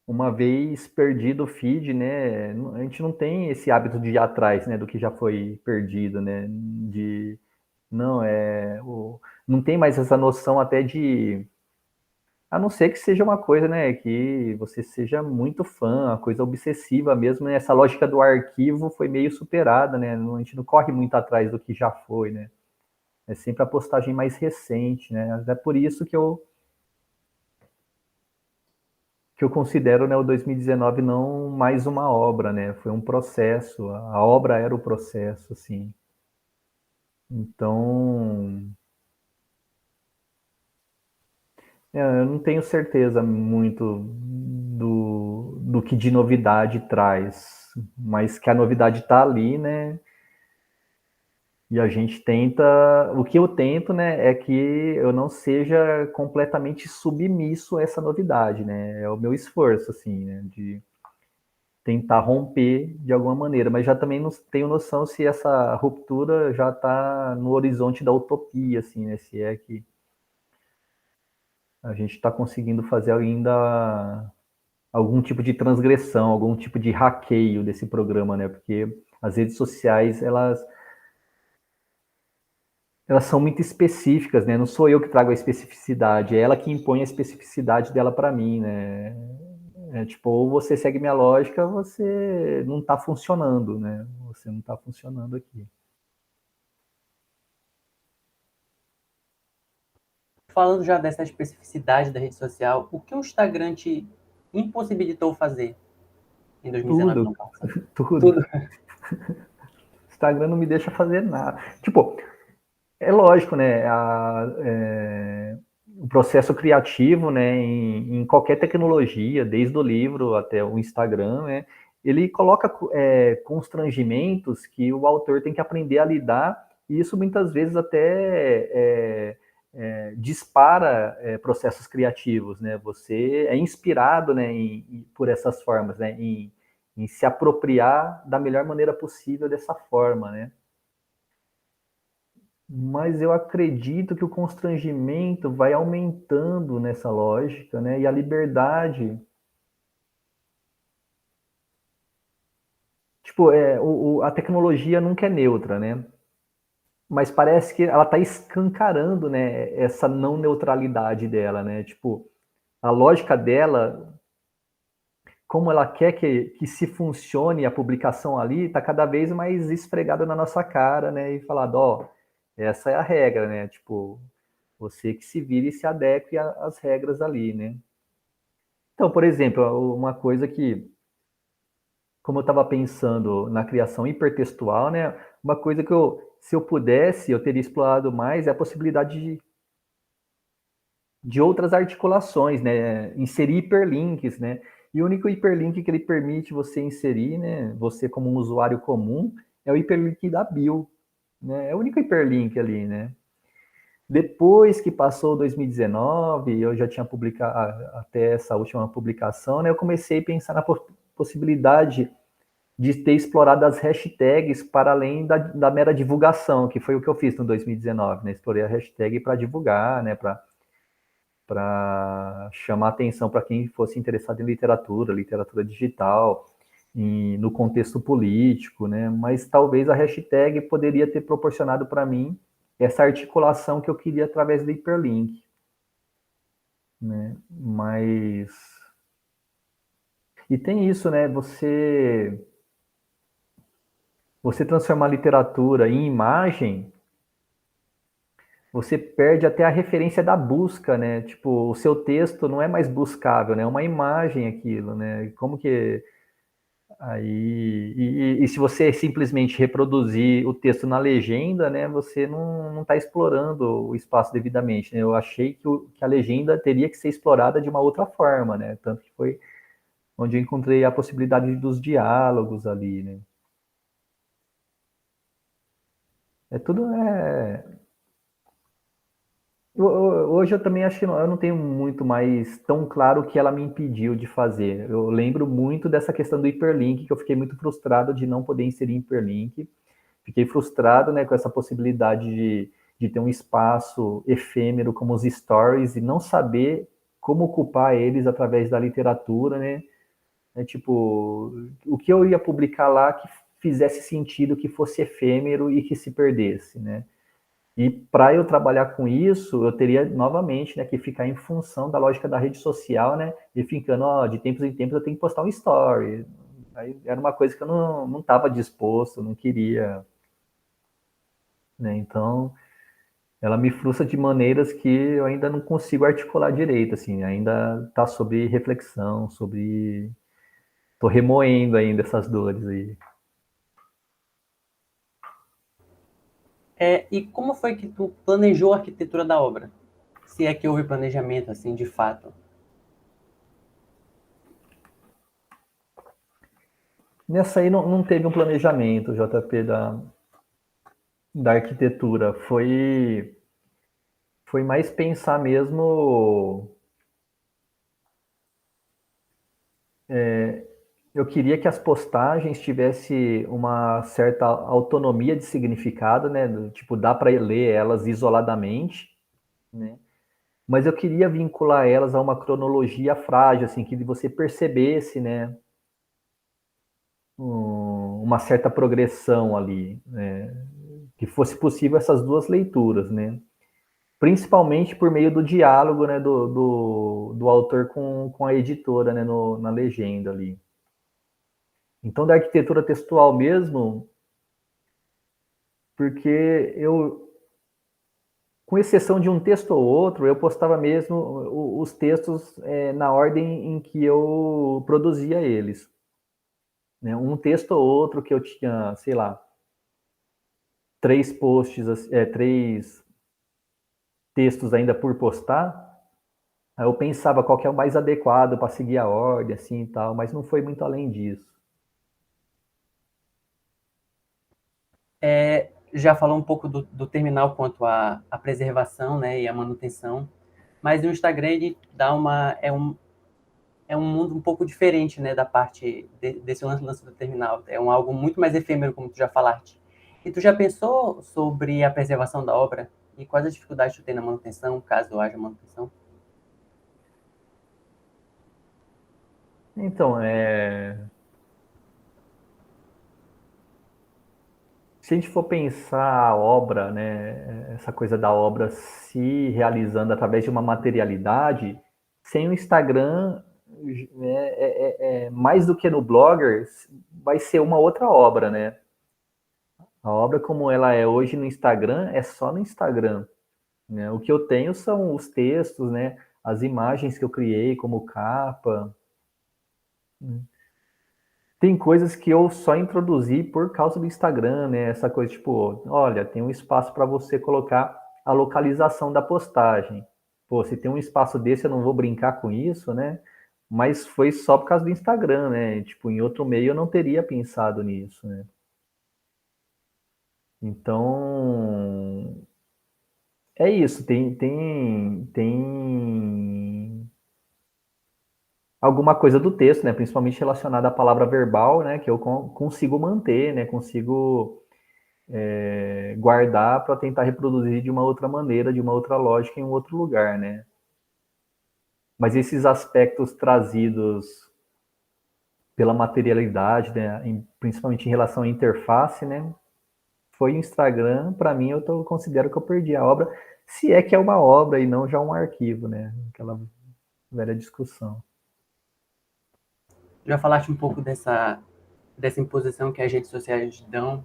uma vez perdido o feed, né, a gente não tem esse hábito de ir atrás, né, do que já foi perdido, né, não não tem mais essa noção até a não ser que seja uma coisa, né, que você seja muito fã, uma coisa obsessiva mesmo, né, essa lógica do arquivo foi meio superada, né, a gente não corre muito atrás do que já foi, né, é sempre a postagem mais recente, né, é por isso que eu considero, né, o 2019 não mais uma obra, né? Foi um processo. A obra era o processo, assim. Então, eu não tenho certeza muito do que de novidade traz, mas que a novidade está ali, né? E a gente tenta. O que eu tento, né, é que eu não seja completamente submisso a essa novidade, né? É o meu esforço, assim, né? De tentar romper de alguma maneira, mas já também não tenho noção se essa ruptura já está no horizonte da utopia, assim, né? Se é que a gente está conseguindo fazer ainda algum tipo de transgressão, algum tipo de hackeio desse programa, né? Porque as redes sociais, elas são muito específicas, né? Não sou eu que trago a especificidade, é ela que impõe a especificidade dela para mim, né? Tipo, ou você segue minha lógica, você não está funcionando, né? Você não está funcionando aqui. Falando já dessa especificidade da rede social, o que o Instagram te impossibilitou fazer em 2019 Tudo, no passado? tudo. Tudo. Instagram não me deixa fazer nada. Tipo, é lógico, né? O processo criativo, né? Em qualquer tecnologia, desde o livro até o Instagram, né? Ele coloca constrangimentos que o autor tem que aprender a lidar, e isso muitas vezes até dispara processos criativos, né? Você é inspirado, né, por essas formas, né? Em se apropriar da melhor maneira possível dessa forma, né? Mas eu acredito que o constrangimento vai aumentando nessa lógica, né? E a liberdade, tipo, a tecnologia nunca é neutra, né? Mas parece que ela está escancarando, né, essa não neutralidade dela, né? Tipo, a lógica dela, como ela quer que se funcione a publicação ali, está cada vez mais esfregada na nossa cara, né? E falado, ó, essa é a regra, né? Tipo, você que se vire e se adeque às regras ali, né? Então, por exemplo, uma coisa que, como eu estava pensando na criação hipertextual, né? Uma coisa que se eu pudesse, eu teria explorado mais é a possibilidade de outras articulações, né? Inserir hiperlinks, né? E o único hiperlink que ele permite você inserir, né? Você como um usuário comum, é o hiperlink da bio, né? É o único hiperlink ali, né? Depois que passou 2019, eu já tinha publicado até essa última publicação, né? Eu comecei a pensar na possibilidade de ter explorado as hashtags para além da mera divulgação, que foi o que eu fiz no 2019, né? Explorei a hashtag para divulgar, né? Para chamar atenção para quem fosse interessado em literatura digital, no contexto político, né? Mas talvez a hashtag poderia ter proporcionado para mim essa articulação que eu queria através do hiperlink, né? Mas e tem isso, né? Você transformar a literatura em imagem, você perde até a referência da busca, né? Tipo, o seu texto não é mais buscável, né? É uma imagem aquilo, né? Como que aí e se você simplesmente reproduzir o texto na legenda, né? Você não está explorando o espaço devidamente, né? Eu achei que a legenda teria que ser explorada de uma outra forma, né? Tanto que foi onde eu encontrei a possibilidade dos diálogos ali, né? É tudo hoje eu também acho que eu não tenho muito mais tão claro o que ela me impediu de fazer. Eu lembro muito dessa questão do hiperlink, que eu fiquei muito frustrado de não poder inserir hiperlink. Fiquei frustrado, né, com essa possibilidade de ter um espaço efêmero como os stories e não saber como ocupar eles através da literatura, né? É tipo, o que eu ia publicar lá que fizesse sentido, que fosse efêmero e que se perdesse, né? E para eu trabalhar com isso, eu teria novamente, né, que ficar em função da lógica da rede social, né, e ficando, ó, de tempos em tempos eu tenho que postar um story. Aí era uma coisa que eu não estava disposto, não queria, né? Então, ela me frustra de maneiras que eu ainda não consigo articular direito, assim, ainda está sobre reflexão, sobre tô remoendo ainda essas dores aí. E como foi que tu planejou a arquitetura da obra? Se é que houve planejamento, assim, de fato. Nessa aí não teve um planejamento, JP, da arquitetura. Foi mais pensar mesmo. Eu queria que as postagens tivessem uma certa autonomia de significado, né? Tipo, dá para ler elas isoladamente, né? Mas eu queria vincular elas a uma cronologia frágil, assim, que você percebesse, né? Uma certa progressão ali, né? Que fosse possível essas duas leituras, né? Principalmente por meio do diálogo, né? Do autor com a editora, né? Na legenda ali. Então, da arquitetura textual mesmo, porque eu, com exceção de um texto ou outro, eu postava mesmo os textos na ordem em que eu produzia eles. Né? Um texto ou outro que eu tinha, sei lá, três posts, três textos ainda por postar, aí eu pensava qual que é o mais adequado para seguir a ordem, assim e tal, mas não foi muito além disso. Já falou um pouco do terminal quanto à preservação, né, e à manutenção, mas o Instagram ele dá é um mundo um pouco diferente, né, da parte desse lance do terminal. É algo muito mais efêmero, como tu já falaste. E tu já pensou sobre a preservação da obra e quais as dificuldades tu tem na manutenção, caso haja manutenção? Então, se a gente for pensar a obra, né, essa coisa da obra se realizando através de uma materialidade, sem o Instagram, mais do que no Blogger, vai ser uma outra obra, né? A obra como ela é hoje no Instagram é só no Instagram, né? O que eu tenho são os textos, né? As imagens que eu criei como capa. Tem coisas que eu só introduzi por causa do Instagram, né? Essa coisa tipo, olha, tem um espaço para você colocar a localização da postagem. Pô, se tem um espaço desse, eu não vou brincar com isso, né? Mas foi só por causa do Instagram, né? Tipo, em outro meio eu não teria pensado nisso, né? Então, é isso. Tem alguma coisa do texto, né, principalmente relacionada à palavra verbal, né, que eu consigo manter, né, consigo guardar para tentar reproduzir de uma outra maneira, de uma outra lógica em um outro lugar, né. Mas esses aspectos trazidos pela materialidade, né, principalmente em relação à interface, né, foi o Instagram, para mim, considero que eu perdi a obra, se é que é uma obra e não já um arquivo, né, aquela velha discussão. Já falaste um pouco dessa imposição que as redes sociais dão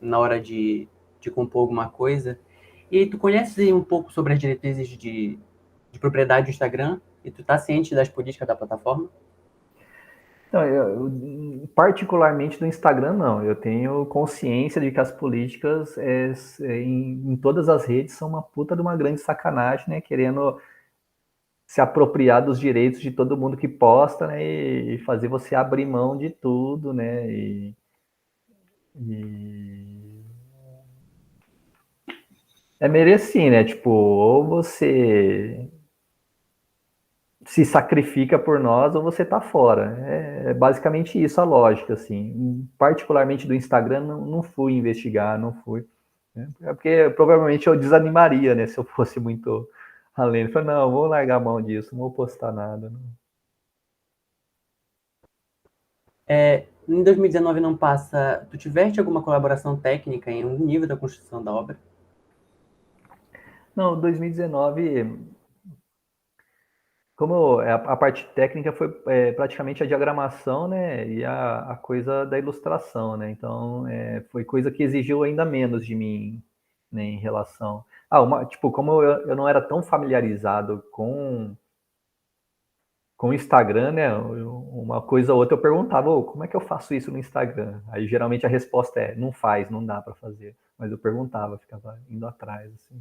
na hora de compor alguma coisa. E tu conhece um pouco sobre as diretrizes de propriedade do Instagram? E tu tá ciente das políticas da plataforma? Então, particularmente do Instagram, não. Eu tenho consciência de que as políticas em todas as redes são uma puta de uma grande sacanagem, né? Querendo se apropriar dos direitos de todo mundo que posta, né? E fazer você abrir mão de tudo, né? E é meio assim, né? Tipo, ou você se sacrifica por nós ou você tá fora. É basicamente isso a lógica, assim. Particularmente do Instagram, não fui investigar, não fui. Né? É porque provavelmente eu desanimaria, né? Se eu fosse muito além. Eu falei, não, vou largar a mão disso, não vou postar nada. Não. Em 2019 não passa. Tu tiveste alguma colaboração técnica em algum nível da construção da obra? Não, 2019, como a parte técnica foi praticamente a diagramação, né, e a coisa da ilustração, né, então foi coisa que exigiu ainda menos de mim, né, em relação... tipo, como eu não era tão familiarizado com o Instagram, né, uma coisa ou outra eu perguntava, como é que eu faço isso no Instagram? Aí geralmente a resposta é, não faz, não dá para fazer, mas eu perguntava, ficava indo atrás, assim.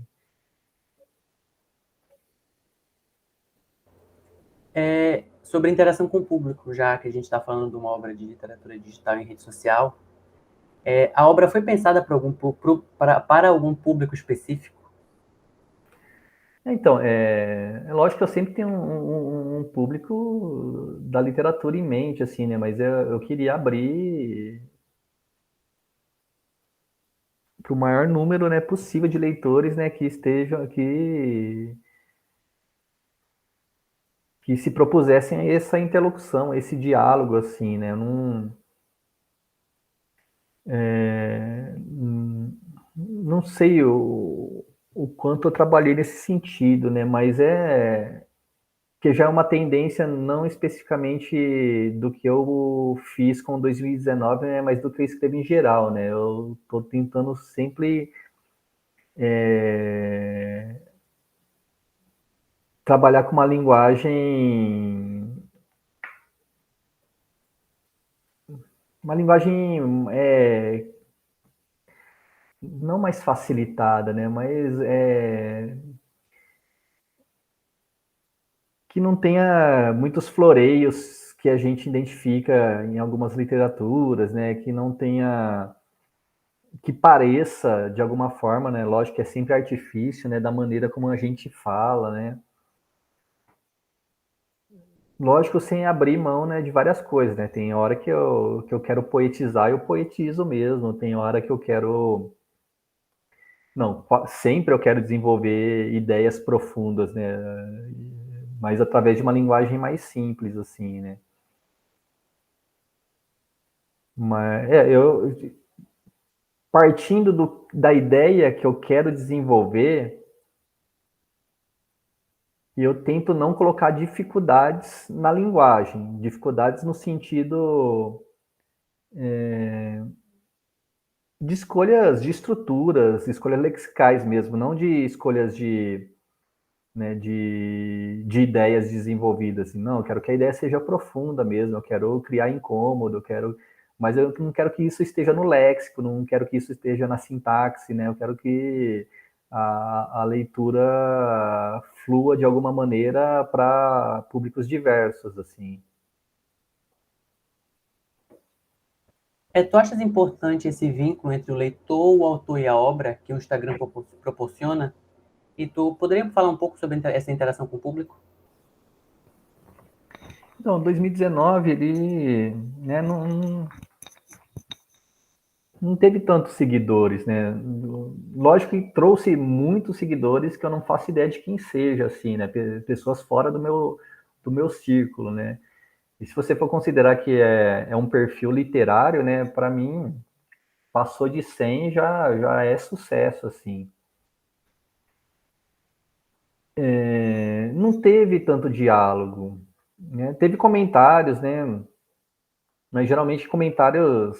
Sobre a interação com o público, já que a gente está falando de uma obra de literatura digital em rede social, a obra foi pensada para algum público específico? Então, é lógico que eu sempre tenho um público da literatura em mente, assim, né? Mas eu queria abrir para o maior número, né, possível de leitores, né, que estejam aqui, que se propusessem a essa interlocução, esse diálogo, assim, né? Eu não sei o quanto eu trabalhei nesse sentido, né? Mas que já é uma tendência não especificamente do que eu fiz com 2019, né, mas do que eu escrevo em geral, né? Eu estou tentando sempre trabalhar com uma linguagem não mais facilitada, né, mas que não tenha muitos floreios que a gente identifica em algumas literaturas, né, que não tenha que pareça de alguma forma, né? Lógico que é sempre artifício, né? Da maneira como a gente fala, né? Lógico, sem abrir mão, né, de várias coisas, né? Tem hora que eu quero poetizar, eu poetizo mesmo. Tem hora que eu quero... Não, sempre eu quero desenvolver ideias profundas, né? Mas através de uma linguagem mais simples, assim, né? Mas, partindo da ideia que eu quero desenvolver, e eu tento não colocar dificuldades na linguagem, dificuldades no sentido de escolhas de estruturas, escolhas lexicais mesmo, não de escolhas né, de ideias desenvolvidas. Assim, não, eu quero que a ideia seja profunda mesmo, eu quero criar incômodo, mas eu não quero que isso esteja no léxico, não quero que isso esteja na sintaxe, né? Eu quero que a leitura flua de alguma maneira para públicos diversos, assim. Tu achas importante esse vínculo entre o leitor, o autor e a obra que o Instagram proporciona? E tu poderia falar um pouco sobre essa interação com o público? Então, 2019, ele, né, não teve tantos seguidores, né? Lógico que trouxe muitos seguidores que eu não faço ideia de quem seja, assim, né? Pessoas fora do meu círculo, né? E se você for considerar que é um perfil literário, né? Para mim, passou de 100 já é sucesso, assim. Não teve tanto diálogo, né? Teve comentários, né? Mas geralmente comentários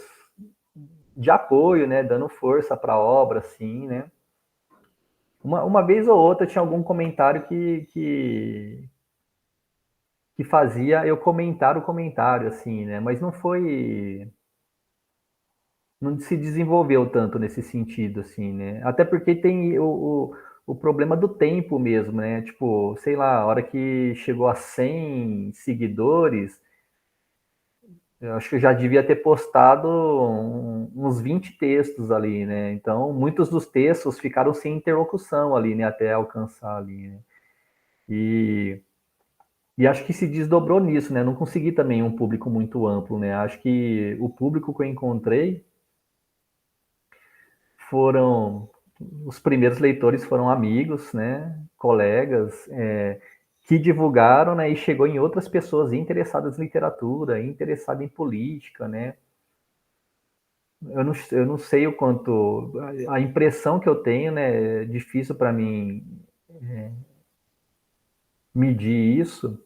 de apoio, né? Dando força para a obra, assim, né? Uma vez ou outra tinha algum comentário que fazia eu comentar o comentário, assim, né? Mas não foi. Não se desenvolveu tanto nesse sentido, assim, né? Até porque tem o problema do tempo mesmo, né? Tipo, sei lá, a hora que chegou a 100 seguidores, eu acho que eu já devia ter postado uns 20 textos ali, né? Então, muitos dos textos ficaram sem interlocução ali, né? Até alcançar ali, né? E acho que se desdobrou nisso, né? Não consegui também um público muito amplo, né? Acho que o público que eu encontrei foram os primeiros leitores foram amigos, né? Colegas que divulgaram, né? E chegou em outras pessoas interessadas em literatura, interessadas em política, né? Eu não sei o quanto a impressão que eu tenho, né? É difícil para mim medir isso.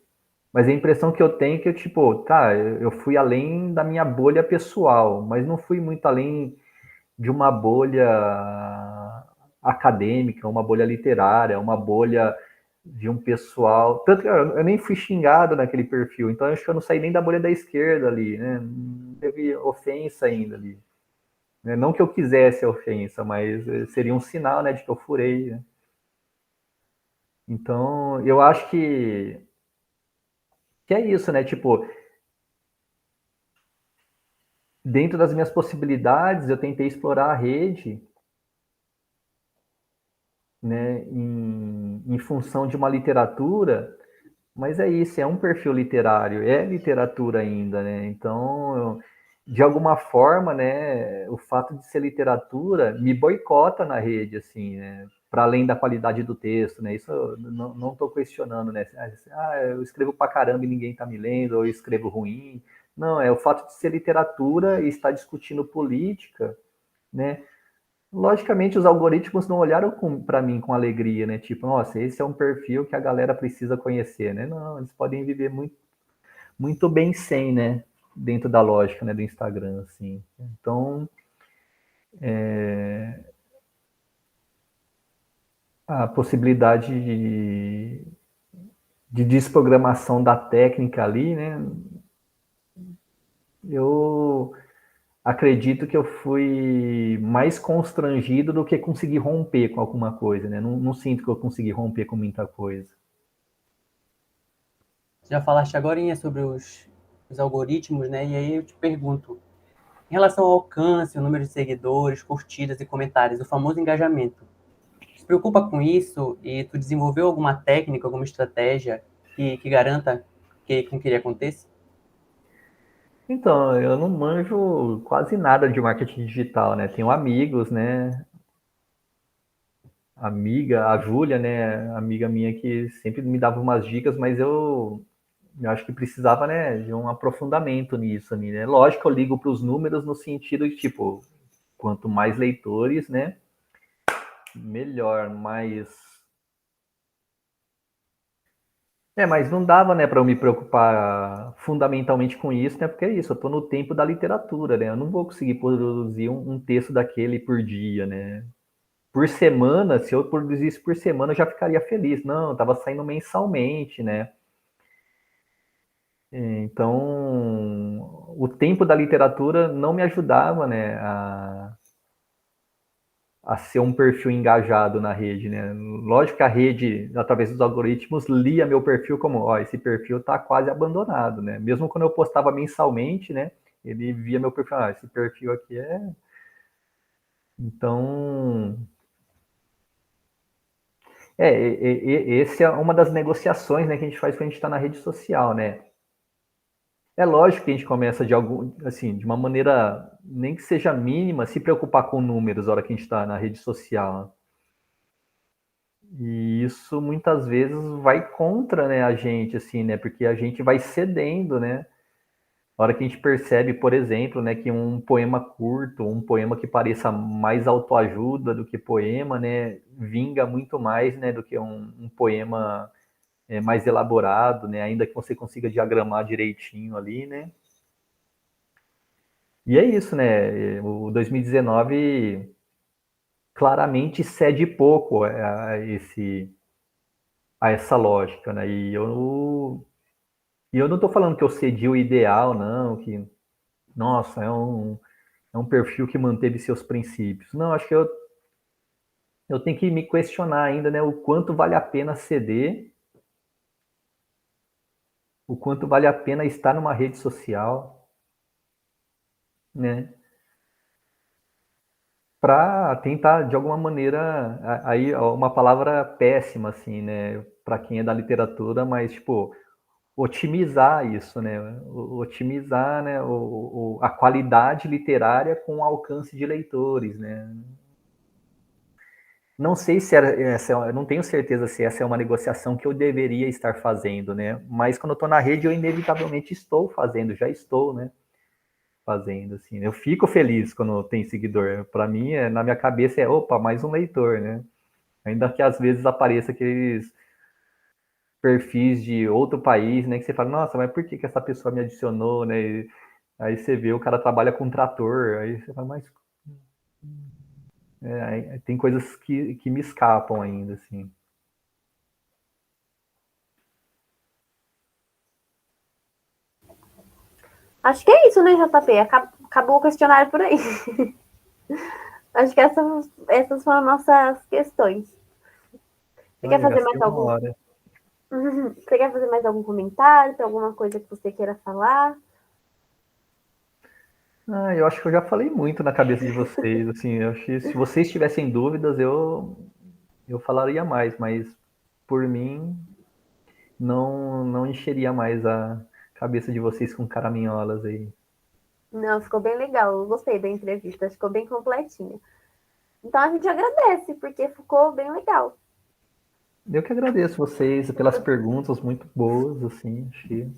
Mas a impressão que eu tenho é que, tipo, tá, eu fui além da minha bolha pessoal, mas não fui muito além de uma bolha acadêmica, uma bolha literária, uma bolha de um pessoal. Tanto que eu nem fui xingado naquele perfil, então eu acho que eu não saí nem da bolha da esquerda ali, né? Não teve ofensa ainda ali. Né? Não que eu quisesse a ofensa, mas seria um sinal, né, de que eu furei, né? Então, eu acho que é isso, né? Tipo, dentro das minhas possibilidades, eu tentei explorar a rede, né, em função de uma literatura, mas é isso, é um perfil literário, é literatura ainda, né? Então, de alguma forma, né, o fato de ser literatura me boicota na rede, assim, né? Para além da qualidade do texto, né? Isso eu não estou questionando, né? Eu escrevo pra caramba e ninguém está me lendo, ou eu escrevo ruim. Não, é o fato de ser literatura e estar discutindo política, né? Logicamente, os algoritmos não olharam para mim com alegria, né? Tipo, nossa, esse é um perfil que a galera precisa conhecer, né? Não, eles podem viver muito, muito bem sem, né? Dentro da lógica, né? Do Instagram, assim. Então, a possibilidade de desprogramação da técnica ali, né? Eu acredito que eu fui mais constrangido do que conseguir romper com alguma coisa, né? Não sinto que eu consegui romper com muita coisa. Já falaste agora sobre os algoritmos, né? E aí eu te pergunto, em relação ao alcance, o número de seguidores, curtidas e comentários, o famoso engajamento, se preocupa com isso e tu desenvolveu alguma técnica, alguma estratégia que garanta com que ele aconteça? Então, eu não manjo quase nada de marketing digital, né? Tenho amigos, né? Amiga, a Júlia, né? Amiga minha que sempre me dava umas dicas, mas eu acho que precisava, né, de um aprofundamento nisso, né? Lógico, eu ligo para os números no sentido de, tipo, quanto mais leitores, né? Melhor, mas mas não dava, né, para eu me preocupar fundamentalmente com isso, né? Porque é isso, eu estou no tempo da literatura, né? Eu não vou conseguir produzir um texto daquele por dia, né? Por semana, se eu produzisse por semana, eu já ficaria feliz. Não, estava saindo mensalmente, né? Então, o tempo da literatura não me ajudava, né, a ser um perfil engajado na rede, né? Lógico que a rede, através dos algoritmos, lia meu perfil como, ó, esse perfil está quase abandonado, né? Mesmo quando eu postava mensalmente, né? Ele via meu perfil, esse perfil aqui é. Então, esse é uma das negociações, né, que a gente faz quando a gente está na rede social, né? É lógico que a gente começa de assim, de uma maneira nem que seja mínima, se preocupar com números na hora que a gente está na rede social. E isso muitas vezes vai contra, né, a gente, assim, né, porque a gente vai cedendo, né. Na hora que a gente percebe, por exemplo, né, que um poema curto, um poema que pareça mais autoajuda do que poema, né, vinga muito mais, né, do que um poema mais elaborado, né, ainda que você consiga diagramar direitinho ali, né. E é isso, né, o 2019 claramente cede pouco a essa lógica, né, e eu não estou falando que eu cedi o ideal, não, que, nossa, é um perfil que manteve seus princípios. Não, acho que eu tenho que me questionar ainda, né, o quanto vale a pena ceder, o quanto vale a pena estar numa rede social, né, para tentar, de alguma maneira, aí uma palavra péssima, assim, né, para quem é da literatura, mas, tipo, otimizar isso, né, otimizar, né, a qualidade literária com o alcance de leitores, né. Não sei se essa, eu não tenho certeza se essa é uma negociação que eu deveria estar fazendo, né? Mas quando eu estou na rede, eu inevitavelmente estou fazendo, já estou, né? Fazendo, assim. Eu fico feliz quando tem seguidor. Para mim, na minha cabeça, opa, mais um leitor, né? Ainda que às vezes apareça aqueles perfis de outro país, né? Que você fala, nossa, mas por que que essa pessoa me adicionou, né? E aí você vê, o cara trabalha com trator, aí você fala, mas tem coisas que me escapam ainda, assim. Acho que é isso, né, JP? Acabou o questionário por aí. Acho que essas foram nossas questões. Você quer Olha, fazer mais gastei uma algum? hora. Você quer fazer mais algum comentário? Tem alguma coisa que você queira falar? Eu acho que eu já falei muito na cabeça de vocês, assim, eu acho que se vocês tivessem dúvidas, eu falaria mais, mas por mim não encheria mais a cabeça de vocês com caraminholas aí. Não, ficou bem legal. Eu gostei da entrevista, ficou bem completinha. Então a gente agradece, porque ficou bem legal. Eu que agradeço vocês pelas perguntas muito boas, assim, achei,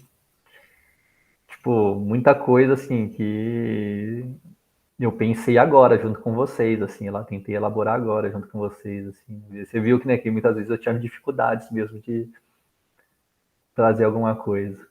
tipo, muita coisa, assim, que eu pensei agora junto com vocês, assim, lá tentei elaborar agora junto com vocês, assim. Você viu que, né, que muitas vezes eu tinha dificuldades mesmo de trazer alguma coisa.